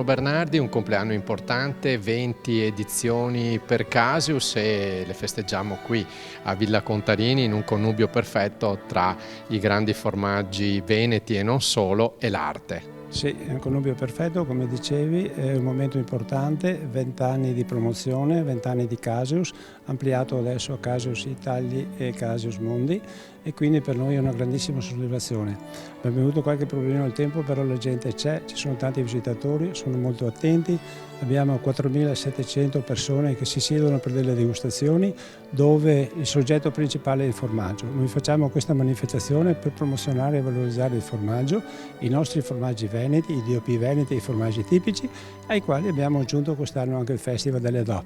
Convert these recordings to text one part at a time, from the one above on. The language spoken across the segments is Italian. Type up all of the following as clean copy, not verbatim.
Bernardi, un compleanno importante, 20 edizioni per Casius e le festeggiamo qui a Villa Contarini in un connubio perfetto tra i grandi formaggi veneti e non solo e l'arte. Sì, è un connubio perfetto, come dicevi, è un momento importante, 20 anni di promozione, 20 anni di Casius, ampliato adesso a Casius Italia e Casius Mondi e quindi per noi è una grandissima soddisfazione. Abbiamo avuto qualche problema al tempo, però la gente c'è, ci sono tanti visitatori, sono molto attenti, abbiamo 4.700 persone che si siedono per delle degustazioni dove il soggetto principale è il formaggio. Noi facciamo questa manifestazione per promozionare e valorizzare il formaggio, i nostri formaggi veneti, i DOP veneti e i formaggi tipici, ai quali abbiamo aggiunto quest'anno anche il Festival delle DOP,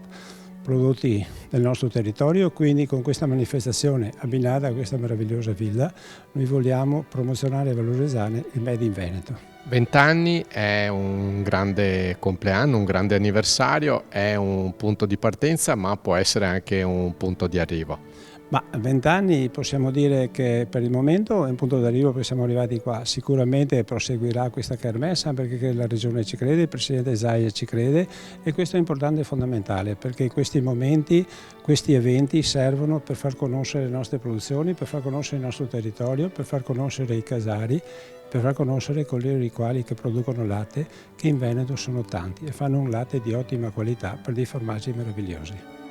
prodotti del nostro territorio. Quindi con questa manifestazione abbinata a questa meravigliosa villa noi vogliamo promozionare e valorizzare il Made in Veneto. 20 anni è un grande compleanno, un grande anniversario, è un punto di partenza ma può essere anche un punto di arrivo. Ma 20 anni possiamo dire che per il momento è un punto d'arrivo perché siamo arrivati qua. Sicuramente proseguirà questa kermesse perché la Regione ci crede, il Presidente Zaia ci crede e questo è importante e fondamentale perché questi momenti, questi eventi servono per far conoscere le nostre produzioni, per far conoscere il nostro territorio, per far conoscere i casari, per far conoscere coloro i quali che producono latte, che in Veneto sono tanti e fanno un latte di ottima qualità per dei formaggi meravigliosi.